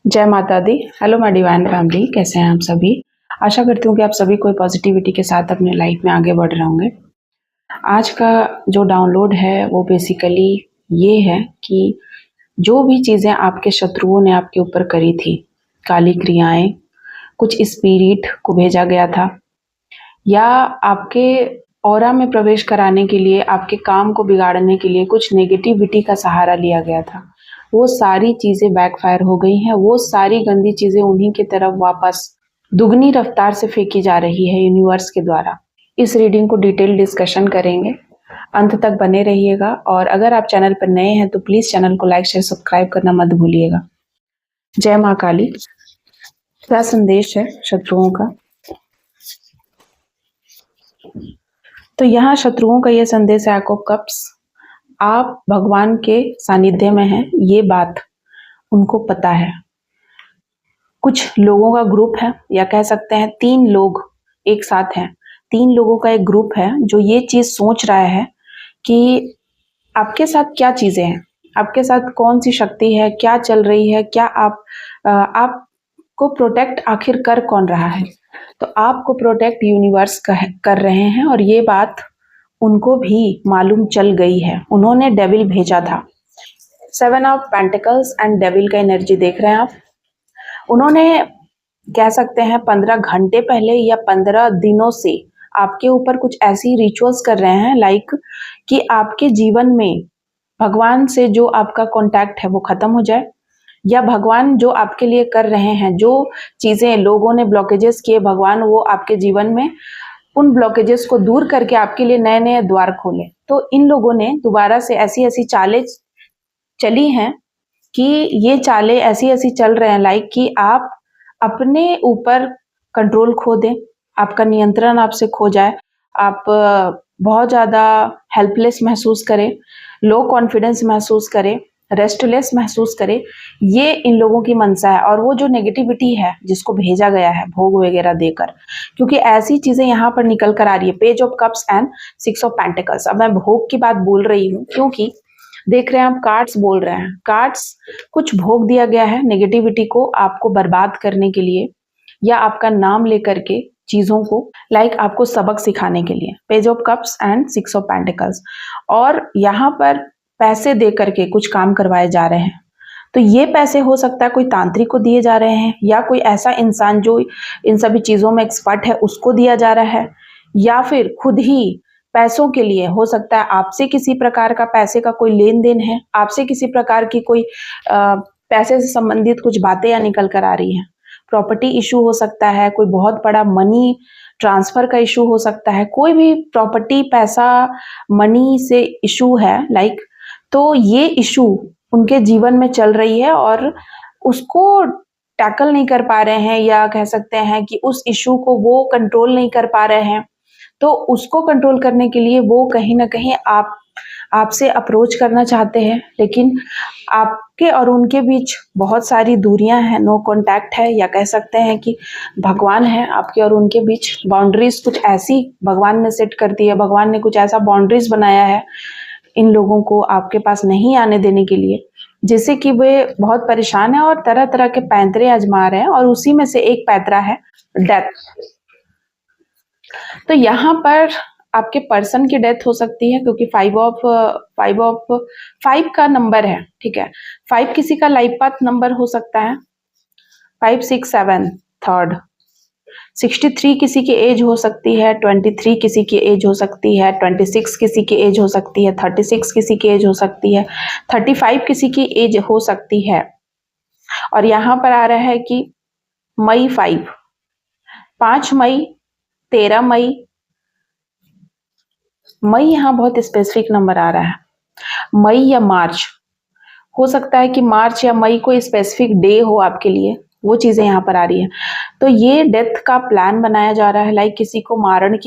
जय माता दी। Hello my divine family, कैसे हैं आप सभी। आशा करती हूँ कि आप सभी कोई पॉजिटिविटी के साथ अपने लाइफ में आगे बढ़ रहे होंगे। आज का जो डाउनलोड है वो बेसिकली ये है कि जो भी चीज़ें आपके शत्रुओं ने आपके ऊपर करी थी, काली क्रियाएं, कुछ स्पिरिट को भेजा गया था या आपके ऑरा में प्रवेश कराने के लिए, आपके काम को बिगाड़ने के लिए कुछ नेगेटिविटी का सहारा लिया गया था, वो सारी चीज़ें बैकफायर हो गई हैं। वो सारी गंदी चीज़ें उन्हीं की तरफ वापस दुगनी रफ्तार से फेंकी जा रही है यूनिवर्स के द्वारा। इस रीडिंग को डिटेल डिस्कशन करेंगे, अंत तक बने रहिएगा। और अगर आप चैनल पर नए हैं तो प्लीज़ चैनल को लाइक शेयर सब्सक्राइब करना मत भूलिएगा। जय माँ काली। क्या संदेश है शत्रुओं का? तो यहाँ शत्रुओं का यह संदेश है, ऑफ कप्स, आप भगवान के सानिध्य में हैं, ये बात उनको पता है। कुछ लोगों का ग्रुप है, या कह सकते हैं 3 लोग एक साथ हैं। 3 लोगों का एक ग्रुप है जो ये चीज़ सोच रहा है कि आपके साथ क्या चीज़ें हैं, आपके साथ कौन सी शक्ति है, क्या चल रही है, क्या आपको प्रोटेक्ट आखिर कर कौन रहा है। तो आपको प्रोटेक्ट यूनिवर्स कर रहे हैं, और ये बात उनको भी मालूम चल गई है। उन्होंने डेविल भेजा था। 7 ऑफ पेंटिकल्स एंड डेविल का एनर्जी देख रहे हैं आप। उन्होंने, कह सकते हैं 15 घंटे पहले या 15 दिनों से आपके ऊपर कुछ ऐसी रिचुअल्स कर रहे हैं, लाइक कि आपके जीवन में भगवान से जो आपका कांटेक्ट है वो खत्म हो जाए, या भगवान जो आपके लिए कर रहे हैं, जो चीज़ें लोगों ने ब्लॉकेजेस किए, भगवान वो आपके जीवन में उन ब्लॉकेजेस को दूर करके आपके लिए नए नए द्वार खोले। तो इन लोगों ने दोबारा से ऐसी ऐसी चालें चली हैं कि ये चालें ऐसी ऐसी चल रहे हैं, लाइक कि आप अपने ऊपर कंट्रोल खो दें, आपका नियंत्रण आपसे खो जाए, आप बहुत ज़्यादा हेल्पलेस महसूस करें, लो कॉन्फिडेंस महसूस करें, रेस्टलेस महसूस करें। ये इन लोगों की मंशा है। और वो जो नेगेटिविटी है जिसको भेजा गया है भोग वगैरह देकर, क्योंकि ऐसी चीज़ें यहाँ पर निकल कर आ रही है। Page of cups and 6 of pentacles. अब मैं भोग की बात बोल रही हूँ क्योंकि देख रहे हैं आप, कार्ड्स बोल रहे हैं, कार्ड्स कुछ भोग दिया गया है नेगेटिविटी को आपको बर्बाद करने के लिए, या आपका नाम लेकर के चीज़ों को, लाइक आपको सबक सिखाने के लिए। Page of cups and 6 of pentacles. और यहाँ पर पैसे दे करके कुछ काम करवाए जा रहे हैं। तो ये पैसे हो सकता है कोई तांत्रिक को दिए जा रहे हैं, या कोई ऐसा इंसान जो इन सभी चीज़ों में एक्सपर्ट है उसको दिया जा रहा है, या फिर खुद ही पैसों के लिए हो सकता है। आपसे किसी प्रकार का पैसे का कोई लेन देन है, आपसे किसी प्रकार की कोई पैसे से संबंधित कुछ बातें या निकल कर आ रही हैं। प्रॉपर्टी इशू हो सकता है, कोई बहुत बड़ा मनी ट्रांसफर का इशू हो सकता है, कोई भी प्रॉपर्टी, पैसा, मनी से इशू है, लाइक। तो ये इशू उनके जीवन में चल रही है और उसको टैकल नहीं कर पा रहे हैं, या कह सकते हैं कि उस इशू को वो कंट्रोल नहीं कर पा रहे हैं। तो उसको कंट्रोल करने के लिए वो कहीं ना कहीं आपसे अप्रोच करना चाहते हैं, लेकिन आपके और उनके बीच बहुत सारी दूरियां हैं, नो कांटेक्ट है, या कह सकते हैं कि भगवान है आपके और उनके बीच। बाउंड्रीज कुछ ऐसी भगवान ने सेट कर दी है, भगवान ने कुछ ऐसा बाउंड्रीज बनाया है इन लोगों को आपके पास नहीं आने देने के लिए, जिससे कि वे बहुत परेशान है और तरह तरह के पैंतरे आजमा रहे हैं। और उसी में से एक पैंतरा है डेथ। तो यहाँ पर आपके पर्सन की डेथ हो सकती है, क्योंकि 5 का नंबर है, ठीक है। 5 किसी का लाइफ पाथ नंबर हो सकता है, 5, 6, 7 थर्ड। 63 किसी की एज हो सकती है, 23 किसी की एज हो सकती है, 26 किसी की एज हो सकती है, 36 किसी की एज हो सकती है, 35 किसी की एज हो सकती है। और यहाँ पर आ रहा है कि मई 5 मई, 13 मई। मई यहाँ बहुत स्पेसिफिक नंबर आ रहा है, मई या मार्च हो सकता है कि मार्च या मई कोई स्पेसिफिक डे हो आपके लिए, वो चीजें यहाँ पर आ रही है। तो ये डेथ का प्लान बनाया जा रहा है, लाइक किसी को मारण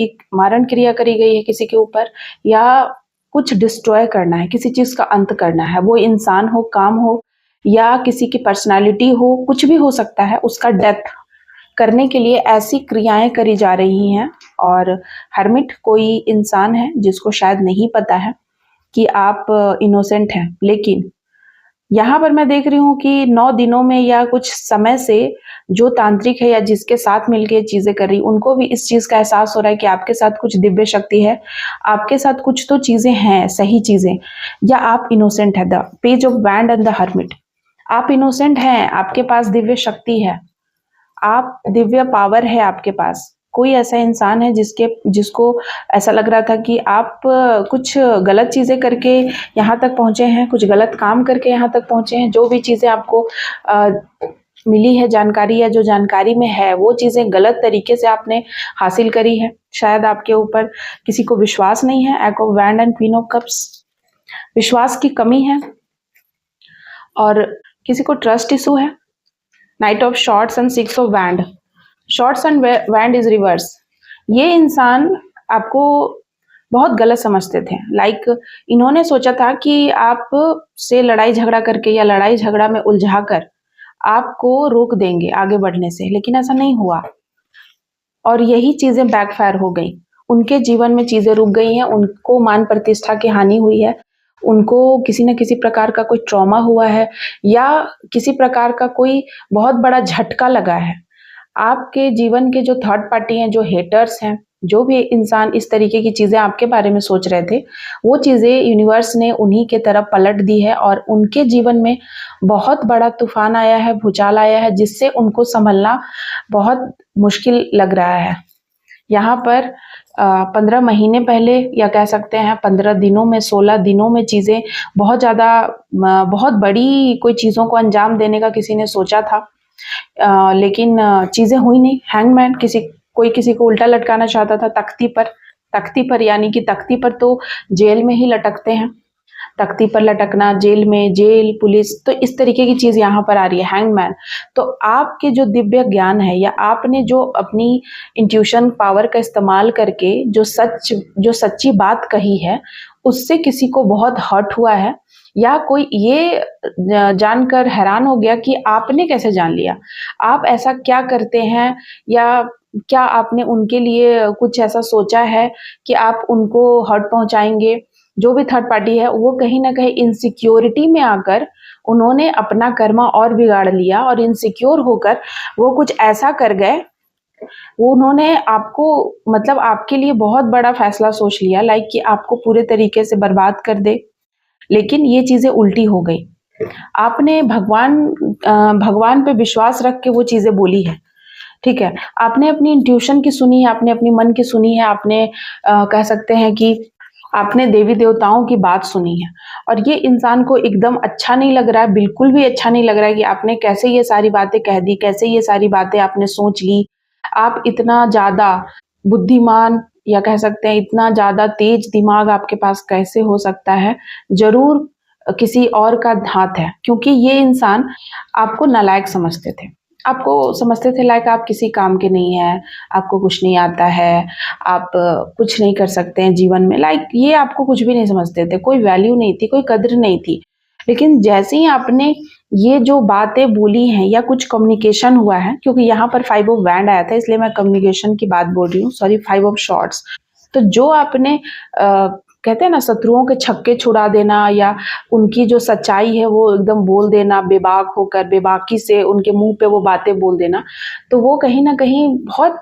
क्रिया करी गई है किसी के ऊपर, या कुछ डिस्ट्रॉय करना है, किसी चीज का अंत करना है। वो इंसान हो, काम हो, या किसी की पर्सनालिटी हो, कुछ भी हो सकता है, उसका डेथ करने के लिए ऐसी क्रियाएं करी जा रही हैं। और हर्मिट कोई इंसान है जिसको शायद नहीं पता है कि आप इनोसेंट हैं, लेकिन यहाँ पर मैं देख रही हूँ कि 9 दिनों में या कुछ समय से जो तांत्रिक है या जिसके साथ मिलके चीज़ें कर रही, उनको भी इस चीज़ का एहसास हो रहा है कि आपके साथ कुछ दिव्य शक्ति है, आपके साथ कुछ तो चीज़ें हैं, सही चीज़ें, या आप इनोसेंट है। The page of wand and the hermit. आप इनोसेंट हैं, आपके पास दिव्य शक्ति है, आप दिव्य पावर है आपके पास। कोई ऐसा इंसान है जिसको ऐसा लग रहा था कि आप कुछ गलत चीज़ें करके यहाँ तक पहुँचे हैं, कुछ गलत काम करके यहाँ तक पहुँचे हैं, जो भी चीज़ें आपको अ, मिली है जानकारी या जो जानकारी में है, वो चीज़ें गलत तरीके से आपने हासिल करी है। शायद आपके ऊपर किसी को विश्वास नहीं है। Eight of wand and queen of cups, विश्वास की कमी है और किसी को ट्रस्ट इशू है। Knight of swords and six of wand, swords and wand is reverse. ये इंसान आपको बहुत गलत समझते थे। इन्होंने सोचा था कि आप से लड़ाई झगड़ा करके या लड़ाई झगड़ा में उलझा कर आपको रोक देंगे आगे बढ़ने से, लेकिन ऐसा नहीं हुआ और यही चीजें बैकफायर हो गई। उनके जीवन में चीजें रुक गई हैं, उनको मान प्रतिष्ठा की हानि हुई है, उनको किसी न किसी प्रकार का कोई ट्रॉमा हुआ है या किसी प्रकार का कोई बहुत बड़ा झटका लगा है। आपके जीवन के जो थर्ड पार्टी हैं, जो हेटर्स हैं, जो भी इंसान इस तरीके की चीज़ें आपके बारे में सोच रहे थे, वो चीज़ें यूनिवर्स ने उन्हीं के तरफ पलट दी है और उनके जीवन में बहुत बड़ा तूफान आया है, भूचाल आया है, जिससे उनको संभलना बहुत मुश्किल लग रहा है। यहाँ पर 15 महीने पहले या कह सकते हैं 15 दिनों में, 16 दिनों में चीज़ें बहुत ज़्यादा बहुत बड़ी कोई चीज़ों को अंजाम देने का किसी ने सोचा था, लेकिन चीज़ें हुई नहीं। हैंगमैन, कोई किसी को उल्टा लटकाना चाहता था तख्ती पर, यानी कि तख्ती पर तो जेल में ही लटकते हैं, तख्ती पर लटकना, जेल, पुलिस, तो इस तरीके की चीज़ यहाँ पर आ रही है, हैंगमैन। तो आपके जो दिव्य ज्ञान है या आपने जो अपनी इंट्यूशन पावर का इस्तेमाल करके जो सच्ची बात कही है, उससे किसी को बहुत हर्ट हुआ है या कोई ये जानकर हैरान हो गया कि आपने कैसे जान लिया, आप ऐसा क्या करते हैं या क्या आपने उनके लिए कुछ ऐसा सोचा है कि आप उनको हर्ट पहुंचाएंगे। जो भी थर्ड पार्टी है वो कहीं ना कहीं इनसिक्योरिटी में आकर उन्होंने अपना कर्मा और बिगाड़ लिया और इनसिक्योर होकर वो कुछ ऐसा कर गए, वो उन्होंने आपको मतलब आपके लिए बहुत बड़ा फैसला सोच लिया, कि आपको पूरे तरीके से बर्बाद कर दे। लेकिन ये चीजें उल्टी हो गई। आपने भगवान पे विश्वास रख के वो चीजें बोली है, ठीक है। आपने अपनी इंट्यूशन की सुनी है, आपने अपनी मन की सुनी है, आपने कह सकते हैं कि आपने देवी देवताओं की बात सुनी है और ये इंसान को एकदम अच्छा नहीं लग रहा है, बिल्कुल भी अच्छा नहीं लग रहा है कि आपने कैसे ये सारी बातें कह दी, कैसे ये सारी बातें आपने सोच ली। आप इतना ज़्यादा बुद्धिमान या कह सकते हैं इतना ज़्यादा तेज दिमाग आपके पास कैसे हो सकता है? ज़रूर किसी और का हाथ है, क्योंकि ये इंसान आपको नालायक समझते थे। आपको समझते थे आप किसी काम के नहीं हैं, आपको कुछ नहीं आता है, आप कुछ नहीं कर सकते हैं जीवन में। ये आपको कुछ भी नहीं समझते थे, कोई वैल्यू नहीं थी, कोई कद्र नहीं थी। लेकिन जैसे ही आपने ये जो बातें बोली हैं या कुछ कम्युनिकेशन हुआ है, क्योंकि यहाँ पर 5 ऑफ वैंड आया था इसलिए मैं कम्युनिकेशन की बात बोल रही हूँ, सॉरी 5 ऑफ शॉर्ट्स। तो जो आपने कहते हैं ना शत्रुओं के छक्के छुड़ा देना या उनकी जो सच्चाई है वो एकदम बोल देना, बेबाक होकर बेबाकी से उनके मुंह पे वो बातें बोल देना, तो वो कहीं ना कहीं बहुत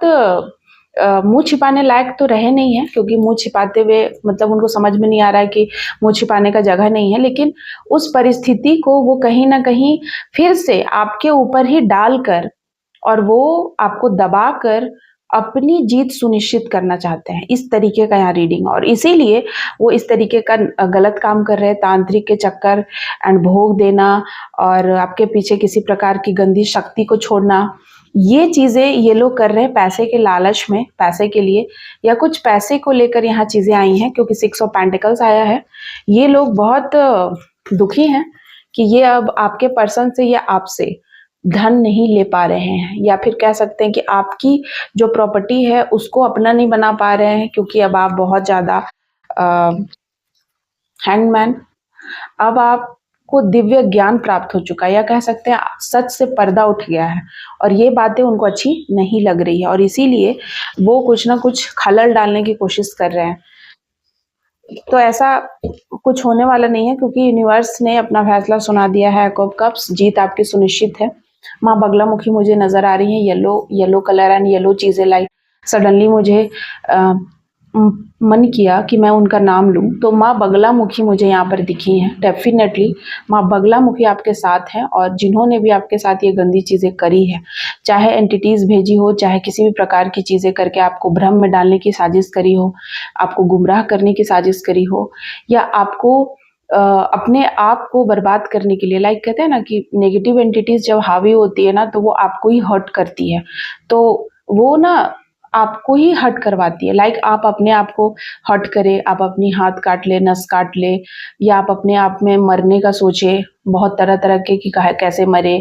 मुंह छिपाने लायक तो रहे नहीं है, क्योंकि मुंह छिपाते हुए मतलब उनको समझ में नहीं आ रहा है कि मुंह छिपाने का जगह नहीं है। लेकिन उस परिस्थिति को वो कहीं ना कहीं फिर से आपके ऊपर ही डालकर और वो आपको दबाकर अपनी जीत सुनिश्चित करना चाहते हैं, इस तरीके का यहाँ रीडिंग। और इसीलिए वो इस तरीके का गलत काम कर रहे हैं, तांत्रिक के चक्कर एंड भोग देना और आपके पीछे किसी प्रकार की गंदी शक्ति को छोड़ना, ये चीजें ये लोग कर रहे हैं पैसे के लालच में, पैसे के लिए या कुछ पैसे को लेकर यहाँ चीजें आई हैं, क्योंकि 6 ऑफ पेंटिकल्स आया है। ये लोग बहुत दुखी हैं कि ये अब आपके पर्सन से या आपसे धन नहीं ले पा रहे हैं, या फिर कह सकते हैं कि आपकी जो प्रॉपर्टी है उसको अपना नहीं बना पा रहे हैं, क्योंकि अब आप बहुत ज्यादा हैंगमैन, अब आपको दिव्य ज्ञान प्राप्त हो चुका है या कह सकते हैं सच से पर्दा उठ गया है और ये बातें उनको अच्छी नहीं लग रही है और इसीलिए वो कुछ ना कुछ खलल डालने की कोशिश कर रहे हैं। तो ऐसा कुछ होने वाला नहीं है, क्योंकि यूनिवर्स ने अपना फैसला सुना दिया है। कप कप्स, जीत आपकी सुनिश्चित है। माँ बगलामुखी मुझे नजर आ रही है, yellow yellow colour and yellow चीजें लाइक सडनली मुझे मन किया कि मैं उनका नाम लूं, तो माँ बगलामुखी मुझे यहाँ पर दिखी हैं। डेफिनेटली माँ बगलामुखी आपके साथ हैं, और जिन्होंने भी आपके साथ ये गंदी चीज़ें करी है, चाहे एंटिटीज़ भेजी हो, चाहे किसी भी प्रकार की चीज़ें करके आपको भ्रम में डालने की साजिश करी हो, आपको गुमराह करने की साजिश करी हो, या आपको अपने आप को बर्बाद करने के लिए, लाइक कहते हैं ना कि नेगेटिव एंटिटीज जब हावी होती है ना, तो वो आपको ही हर्ट करती है। तो वो ना आपको ही हर्ट करवाती है। लाइक आप अपने आप को हर्ट करे, आप अपनी हाथ काट ले, नस काट ले, या आप अपने आप में मरने का सोचे, बहुत तरह तरह के कि कैसे मरे,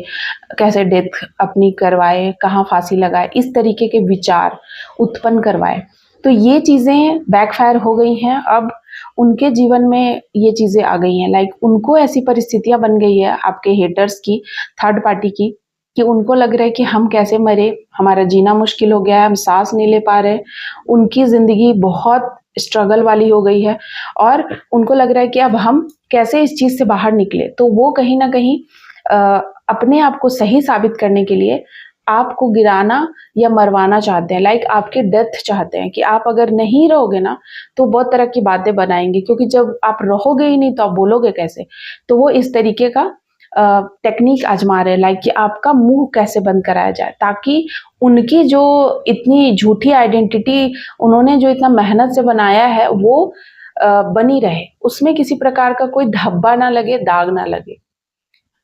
कैसे डेथ अपनी करवाए, कहाँ फांसी लगाए, इस तरीके के विचार उत्पन्न करवाए। तो ये चीज़ें बैकफायर हो गई हैं। अब उनके जीवन में ये चीज़ें आ गई हैं, लाइक उनको ऐसी परिस्थितियां बन गई है आपके हेटर्स की, थर्ड पार्टी की, कि उनको लग रहा है कि हम कैसे मरे, हमारा जीना मुश्किल हो गया है, हम सांस नहीं ले पा रहे, उनकी ज़िंदगी बहुत स्ट्रगल वाली हो गई है, और उनको लग रहा है कि अब हम कैसे इस चीज़ से बाहर निकले। तो वो कहीं ना कहीं अपने आप को सही साबित करने के लिए आपको गिराना या मरवाना चाहते हैं, लाइक आपके डेथ चाहते हैं, कि आप अगर नहीं रहोगे ना तो बहुत तरह की बातें बनाएंगे, क्योंकि जब आप रहोगे ही नहीं तो आप बोलोगे कैसे। तो वो इस तरीके का टेक्निक आजमा रहे हैं, लाइक कि आपका मुंह कैसे बंद कराया जाए, ताकि उनकी जो इतनी झूठी आइडेंटिटी उन्होंने जो इतना मेहनत से बनाया है वो बनी रहे, उसमें किसी प्रकार का कोई धब्बा ना लगे, दाग ना लगे।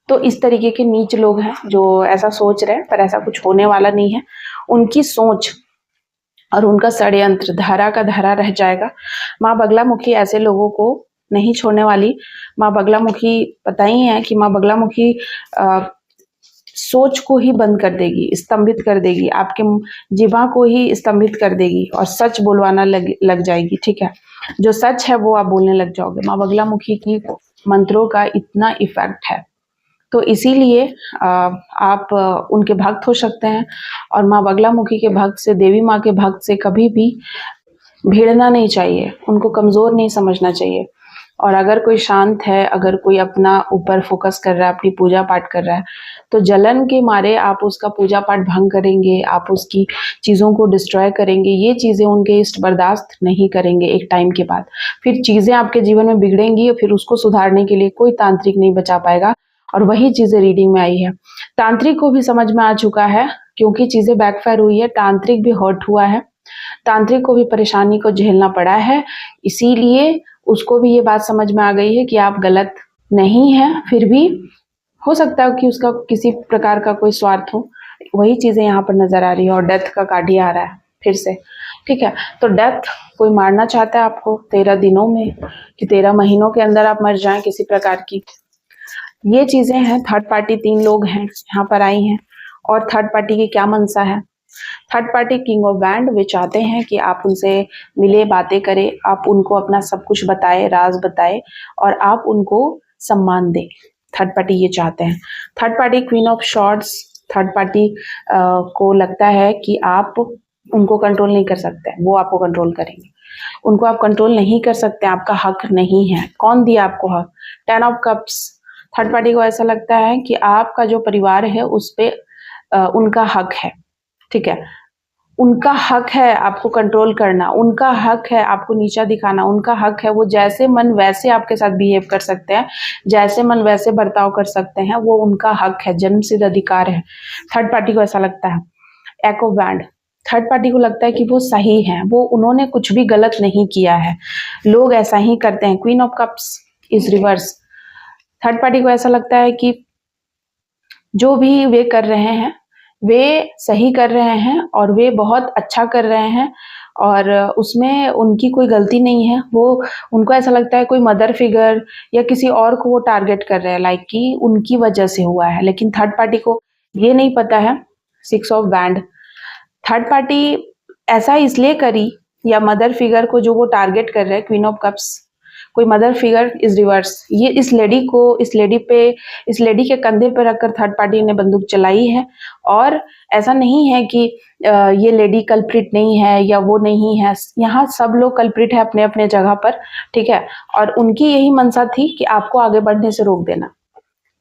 तो इस तरीके के नीच लोग हैं जो ऐसा सोच रहे हैं, पर ऐसा कुछ होने वाला नहीं है। उनकी सोच और उनका षड्यंत्र धारा का धारा रह जाएगा। माँ बगलामुखी ऐसे लोगों को नहीं छोड़ने वाली। माँ बगलामुखी पता ही है कि माँ बगलामुखी सोच को ही बंद कर देगी, स्तंभित कर देगी, आपके जिह्वा को ही स्तंभित कर देगी, और सच बोलवाना लग जाएगी। ठीक है, जो सच है वो आप बोलने लग जाओगे। माँ बगलामुखी की मंत्रों का इतना इफेक्ट है, तो इसीलिए आप उनके भक्त हो सकते हैं। और माँ बगलामुखी के भक्त से, देवी माँ के भक्त से कभी भी भिड़ना नहीं चाहिए, उनको कमज़ोर नहीं समझना चाहिए। और अगर कोई शांत है, अगर कोई अपना ऊपर फोकस कर रहा है, अपनी पूजा पाठ कर रहा है, तो जलन के मारे आप उसका पूजा पाठ भंग करेंगे, आप उसकी चीज़ों को डिस्ट्रॉय करेंगे, ये चीज़ें उनके इष्ट बर्दाश्त नहीं करेंगे। एक टाइम के बाद फिर चीज़ें आपके जीवन में बिगड़ेंगी, और फिर उसको सुधारने के लिए कोई तांत्रिक नहीं बचा पाएगा। और वही चीज़ें रीडिंग में आई है। तांत्रिक को भी समझ में आ चुका है, क्योंकि चीज़ें बैकफायर हुई है, तांत्रिक भी हर्ट हुआ है, तांत्रिक को भी परेशानी को झेलना पड़ा है। इसीलिए उसको भी ये बात समझ में आ गई है कि आप गलत नहीं हैं। फिर भी हो सकता है कि उसका किसी प्रकार का कोई स्वार्थ हो, वही चीज़ें यहाँ पर नजर आ रही है। और डेथ का कार्ड ही आ रहा है फिर से। ठीक है, तो डेथ कोई मारना चाहता है आपको 13 दिनों में, कि 13 महीनों के अंदर आप मर जाएं किसी प्रकार की, ये चीजें हैं। थर्ड पार्टी 3 लोग हैं यहाँ पर आई हैं, और थर्ड पार्टी की क्या मनसा है। Third party king of band, वे चाहते हैं कि आप उनसे मिले, बातें करें, आप उनको अपना सब कुछ बताए, राज बताए, और आप उनको सम्मान दें। थर्ड पार्टी ये चाहते हैं। Third party queen of shorts, third party को लगता है कि आप उनको कंट्रोल नहीं कर सकते, वो आपको कंट्रोल करेंगे। उनको आप कंट्रोल नहीं कर सकते, आपका हक नहीं है। कौन दिया आपको हक? 10 ऑफ कप्स। थर्ड पार्टी को ऐसा लगता है कि आपका जो परिवार है उस पे उनका हक है। ठीक है, उनका हक है आपको कंट्रोल करना, उनका हक है आपको नीचा दिखाना, उनका हक है वो जैसे मन वैसे आपके साथ बिहेव कर सकते हैं, जैसे मन वैसे बर्ताव कर सकते हैं, वो उनका हक है, जन्मसिद्ध अधिकार है। थर्ड पार्टी को ऐसा लगता है। एको बैंड, थर्ड पार्टी को लगता है कि वो सही है, वो उन्होंने कुछ भी गलत नहीं किया है, लोग ऐसा ही करते हैं। Queen of cups is reverse. Third party को ऐसा लगता है कि जो भी वे कर रहे हैं वे सही कर रहे हैं, और वे बहुत अच्छा कर रहे हैं, और उसमें उनकी कोई गलती नहीं है। वो उनको ऐसा लगता है कोई मदर फिगर या किसी और को वो टारगेट कर रहे हैं, लाइक कि उनकी वजह से हुआ है। लेकिन थर्ड पार्टी को ये नहीं पता है। 6 ऑफ बैंड, थर्ड पार्टी ऐसा इसलिए करी, या मदर फिगर को जो वो टारगेट कर रहे हैं, क्वीन ऑफ कप्स कोई मदर फिगर इज रिवर्स। ये इस लेडी के कंधे पर रखकर थर्ड पार्टी ने बंदूक चलाई है। और ऐसा नहीं है कि ये लेडी कल्प्रिट नहीं है या वो नहीं है, यहाँ सब लोग कल्प्रिट है अपने अपने जगह पर, ठीक है। और उनकी यही मंशा थी कि आपको आगे बढ़ने से रोक देना,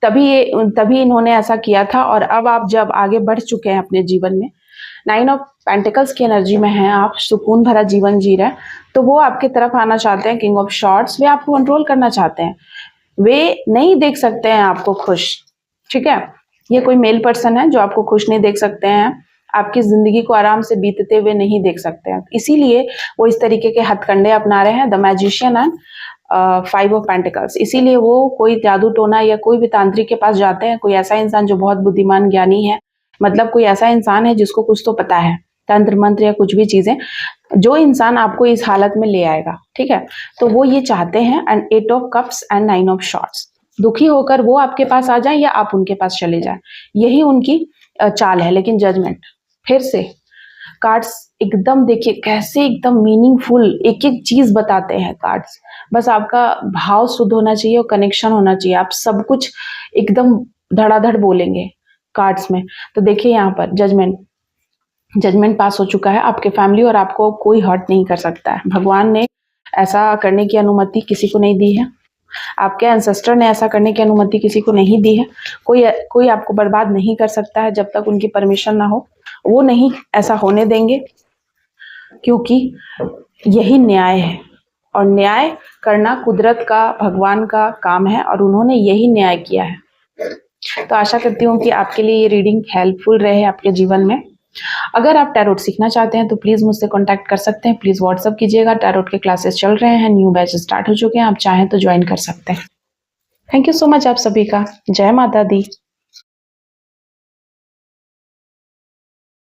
तभी इन्होंने ऐसा किया था। और अब आप जब आगे बढ़ चुके हैं अपने जीवन में, 9 ऑफ पेंटिकल्स की एनर्जी में हैं, आप सुकून भरा जीवन जी रहे हैं, तो वो आपके तरफ आना चाहते हैं। किंग ऑफ शॉर्ट्स, वे आपको कंट्रोल करना चाहते हैं, वे नहीं देख सकते हैं आपको खुश, ठीक है। ये कोई मेल पर्सन है जो आपको खुश नहीं देख सकते हैं, आपकी जिंदगी को आराम से बीतते हुए नहीं देख सकते हैं, इसीलिए वो इस तरीके के हथकंडे अपना रहे हैं, the magician and 5 of pentacles. इसीलिए वो कोई जादू टोना या कोई भी तांत्रिक के पास जाते हैं, कोई ऐसा इंसान जो बहुत बुद्धिमान ज्ञानी है, मतलब कोई ऐसा इंसान है जिसको कुछ तो पता है, तंत्र मंत्र या कुछ भी चीजें, जो इंसान आपको इस हालत में ले आएगा, ठीक है। तो वो ये चाहते हैं। And 8 of cups and 9 of shorts, दुखी होकर वो आपके पास आ जाए या आप उनके पास चले जाए, यही उनकी चाल है। लेकिन जजमेंट, फिर से कार्ड्स एकदम देखिए कैसे एकदम मीनिंगफुल एक एक चीज बताते हैं कार्ड्स। बस आपका भाव शुद्ध होना चाहिए और कनेक्शन होना चाहिए, आप सब कुछ एकदम धड़ाधड़ बोलेंगे कार्ड्स में। तो देखिए यहाँ पर जजमेंट पास हो चुका है, आपके फैमिली और आपको कोई हर्ट नहीं कर सकता है। भगवान ने ऐसा करने की अनुमति किसी को नहीं दी है, आपके एंसेस्टर ने ऐसा करने की अनुमति किसी को नहीं दी है। कोई आपको बर्बाद नहीं कर सकता है जब तक उनकी परमिशन ना हो, वो नहीं ऐसा होने देंगे, क्योंकि यही न्याय है। और न्याय करना कुदरत का, भगवान का काम है, और उन्होंने यही न्याय किया है। तो आशा करती हूँ कि आपके लिए ये रीडिंग हेल्पफुल रहे आपके जीवन में। अगर आप टैरोट सीखना चाहते हैं तो प्लीज मुझसे कांटेक्ट कर सकते हैं, प्लीज व्हाट्सअप कीजिएगा। टैरोट के क्लासेस चल रहे हैं, न्यू बैच स्टार्ट हो चुके हैं, आप चाहें तो ज्वाइन कर सकते हैं। थैंक यू सो मच आप सभी का। जय माता दी।